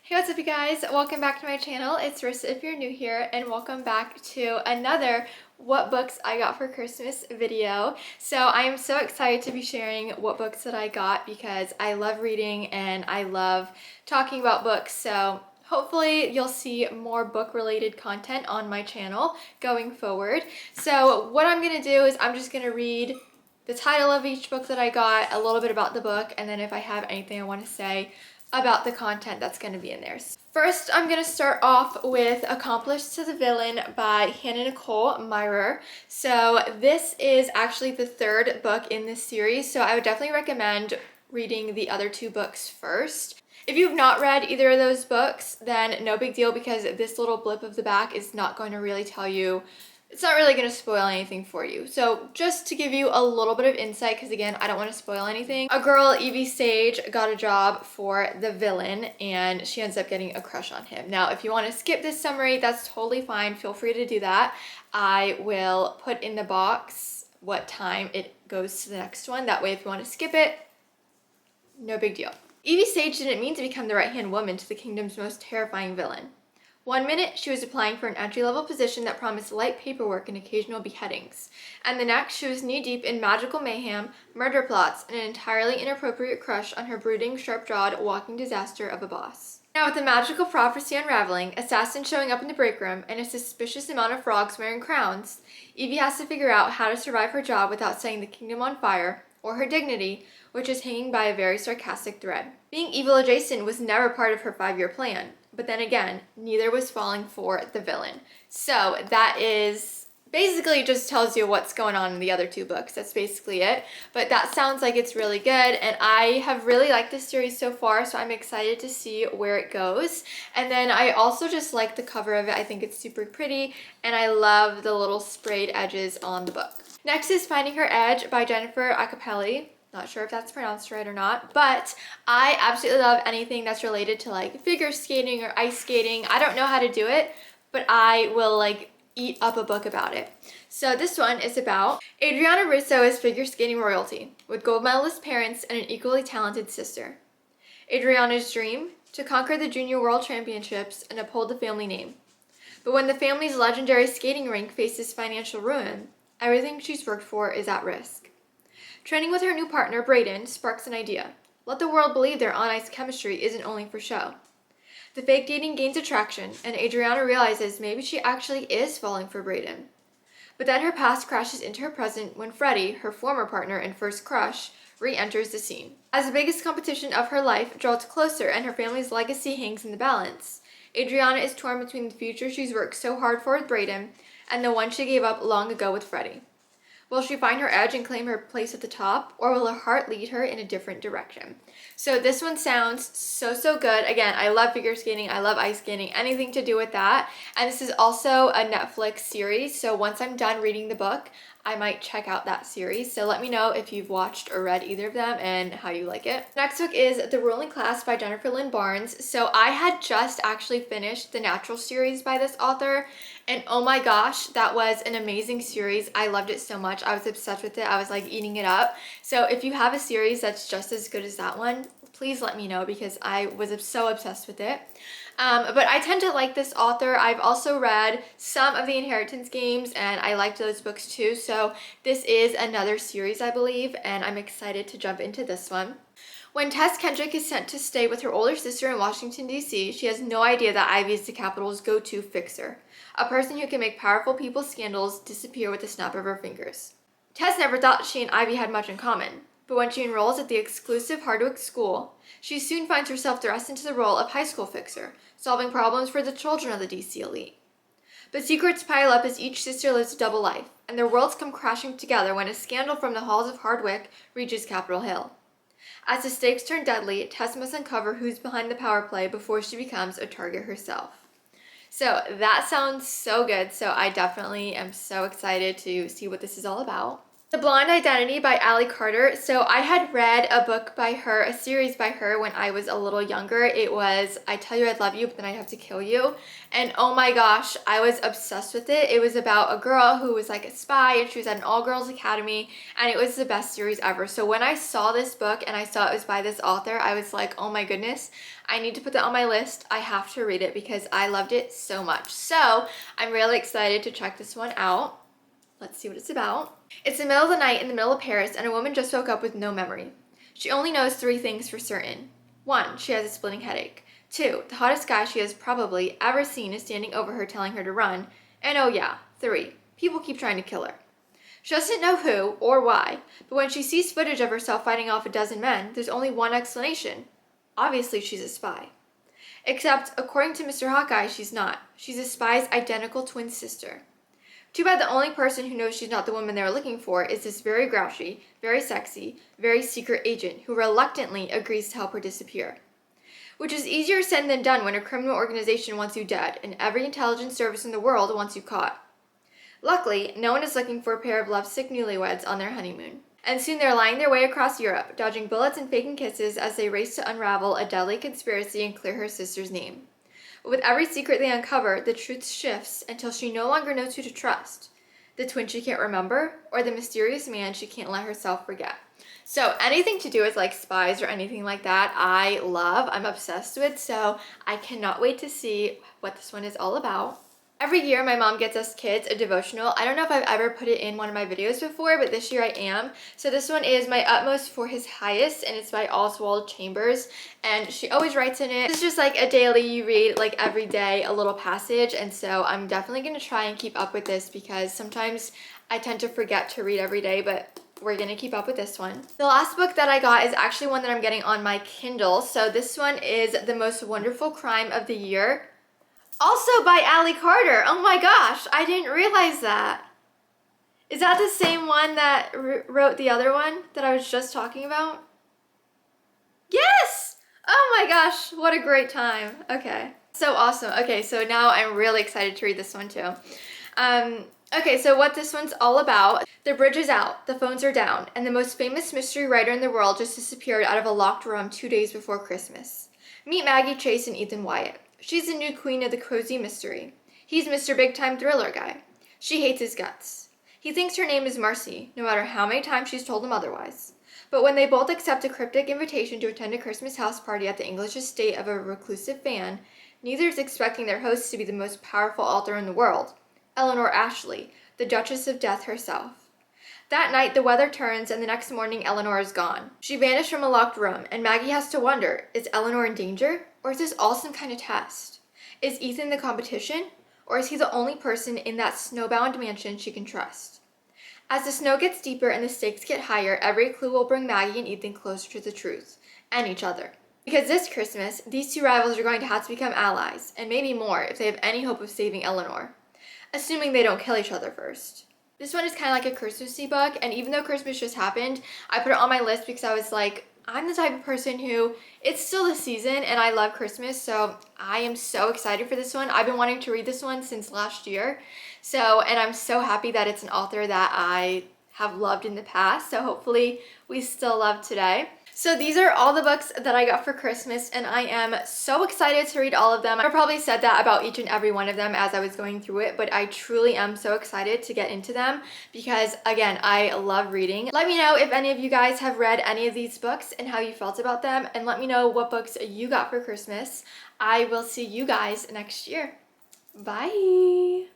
Hey, what's up you guys? Welcome back to my channel. It's Rissa if you're new here, and welcome back to another what books I got for Christmas video. So I am so excited to be sharing what books that I got because I love reading and I love talking about books. So hopefully you'll see more book related content on my channel going forward. So what I'm gonna do is I'm just gonna read the title of each book that I got, a little bit about the book, and then if I have anything I want to say about the content that's going to be in there. First, I'm going to start off with Accomplice to the Villain by Hannah Nicole Myrer. So this is actually the third book in this series, so I would definitely recommend reading the other two books first. If you've not read either of those books, then no big deal because this little blip of the back is not going to really tell you, it's not really going to spoil anything for you. So just to give you a little bit of insight, because again, I don't want to spoil anything. A girl, Evie Sage, got a job for the villain and she ends up getting a crush on him. Now, if you want to skip this summary, that's totally fine. Feel free to do that. I will put in the box what time it goes to the next one. That way, if you want to skip it, no big deal. Evie Sage didn't mean to become the right-hand woman to the kingdom's most terrifying villain. One minute, she was applying for an entry-level position that promised light paperwork and occasional beheadings. And the next, she was knee-deep in magical mayhem, murder plots, and an entirely inappropriate crush on her brooding, sharp-jawed, walking disaster of a boss. Now, with the magical prophecy unraveling, assassins showing up in the break room, and a suspicious amount of frogs wearing crowns, Evie has to figure out how to survive her job without setting the kingdom on fire, or her dignity, which is hanging by a very sarcastic thread. Being evil adjacent was never part of her 5-year plan. But then again, neither was falling for the villain. So that is basically just tells you what's going on in the other two books. That's basically it. But that sounds like it's really good. And I have really liked this series so far. So I'm excited to see where it goes. And then I also just like the cover of it. I think it's super pretty. And I love the little sprayed edges on the book. Next is Finding Her Edge by Jennifer Accomplice. Not sure if that's pronounced right or not, but I absolutely love anything that's related to like figure skating or ice skating. I don't know how to do it, but I will like eat up a book about it. So this one is about Adriana Russo is figure skating royalty with gold medalist parents and an equally talented sister. Adriana's dream? To conquer the junior world championships and uphold the family name. But when the family's legendary skating rink faces financial ruin, everything she's worked for is at risk. Training with her new partner, Brayden, sparks an idea. Let the world believe their on-ice chemistry isn't only for show. The fake dating gains attraction, and Adriana realizes maybe she actually is falling for Brayden. But then her past crashes into her present when Freddie, her former partner and first crush, re-enters the scene. As the biggest competition of her life draws closer and her family's legacy hangs in the balance, Adriana is torn between the future she's worked so hard for with Brayden and the one she gave up long ago with Freddie. Will she find her edge and claim her place at the top, or will her heart lead her in a different direction? So this one sounds so good. Again, I love figure skating, I love ice skating, anything to do with that. And this is also a Netflix series, so once I'm done reading the book, I might check out that series. So let me know if you've watched or read either of them and how you like it. Next book is The Ruling Class by Jennifer Lynn Barnes. So I had just actually finished the Natural series by this author, and oh my gosh, that was an amazing series. I loved it so much. I was obsessed with it. I was like eating it up. So if you have a series that's just as good as that one, please let me know because I was so obsessed with it. But I tend to like this author. I've also read some of the Inheritance Games and I liked those books too. So this is another series, I believe, and I'm excited to jump into this one. When Tess Kendrick is sent to stay with her older sister in Washington, D.C., she has no idea that Ivy is the Capitol's go-to fixer, a person who can make powerful people's scandals disappear with the snap of her fingers. Tess never thought she and Ivy had much in common, but when she enrolls at the exclusive Hardwick School, she soon finds herself thrust into the role of high school fixer, solving problems for the children of the D.C. elite. But secrets pile up as each sister lives a double life, and their worlds come crashing together when a scandal from the halls of Hardwick reaches Capitol Hill. As the stakes turn deadly, Tess must uncover who's behind the power play before she becomes a target herself. So that sounds so good, so I definitely am so excited to see what this is all about. The Blonde Identity by Ally Carter. So I had read a book by her, a series by her when I was a little younger. It was I Tell You I Love You, but then I'd have to kill you. And oh my gosh, I was obsessed with it. It was about a girl who was like a spy and she was at an all-girls academy, and it was the best series ever. So when I saw this book and I saw it was by this author, I was like, oh my goodness, I need to put that on my list. I have to read it because I loved it so much. So I'm really excited to check this one out. Let's see what it's about. It's the middle of the night in the middle of Paris, and a woman just woke up with no memory. She only knows 3 things for certain. 1, she has a splitting headache. 2, the hottest guy she has probably ever seen is standing over her telling her to run. And oh yeah, 3, people keep trying to kill her. She doesn't know who or why, but when she sees footage of herself fighting off a dozen men, there's only one explanation. Obviously she's a spy. Except, according to Mr. Hawkeye, she's not. She's a spy's identical twin sister. Too bad the only person who knows she's not the woman they were looking for is this very grouchy, very sexy, very secret agent who reluctantly agrees to help her disappear. Which is easier said than done when a criminal organization wants you dead and every intelligence service in the world wants you caught. Luckily, no one is looking for a pair of lovesick newlyweds on their honeymoon. And soon they're lying their way across Europe, dodging bullets and faking kisses as they race to unravel a deadly conspiracy and clear her sister's name. With every secret they uncover, the truth shifts until she no longer knows who to trust. The twin she can't remember, or the mysterious man she can't let herself forget. So anything to do with like spies or anything like that, I love, I'm obsessed with, so I cannot wait to see what this one is all about. Every year my mom gets us kids a devotional. I don't know if I've ever put it in one of my videos before, but this year I am. So this one is My Utmost for His Highest, and it's by Oswald Chambers, and she always writes in it. It's just like a daily, you read like every day a little passage, and so I'm definitely going to try and keep up with this because sometimes I tend to forget to read every day, but we're going to keep up with this one. The last book that I got is actually one that I'm getting on my Kindle. So this one is The Most Wonderful Crime of the Year. Also by Ally Carter. Oh my gosh, I didn't realize that. Is that the same one that wrote the other one that I was just talking about? Yes! Oh my gosh, what a great time. Okay, so awesome. Okay, so now I'm really excited to read this one too. Okay, so what this one's all about. The bridge is out, the phones are down, and the most famous mystery writer in the world just disappeared out of a locked room 2 days before Christmas. Meet Maggie Chase and Ethan Wyatt. She's the new queen of the cozy mystery. He's Mr. Big Time Thriller guy. She hates his guts. He thinks her name is Marcy, no matter how many times she's told him otherwise. But when they both accept a cryptic invitation to attend a Christmas house party at the English estate of a reclusive fan, neither is expecting their host to be the most powerful author in the world, Eleanor Ashley, the Duchess of Death herself. That night, the weather turns, and the next morning, Eleanor is gone. She vanished from a locked room, and Maggie has to wonder, is Eleanor in danger? Or is this all some kind of test? Is Ethan the competition? Or is he the only person in that snowbound mansion she can trust? As the snow gets deeper and the stakes get higher, every clue will bring Maggie and Ethan closer to the truth, and each other. Because this Christmas, these two rivals are going to have to become allies, and maybe more if they have any hope of saving Eleanor. Assuming they don't kill each other first. This one is kind of like a Christmassy book, and even though Christmas just happened, I put it on my list because I was like, I'm the type of person who, it's still the season and I love Christmas, so I am so excited for this one. I've been wanting to read this one since last year, and I'm so happy that it's an author that I have loved in the past, so hopefully we still love today. So these are all the books that I got for Christmas, and I am so excited to read all of them. I probably said that about each and every one of them as I was going through it, but I truly am so excited to get into them because, again, I love reading. Let me know if any of you guys have read any of these books and how you felt about them, and let me know what books you got for Christmas. I will see you guys next year. Bye!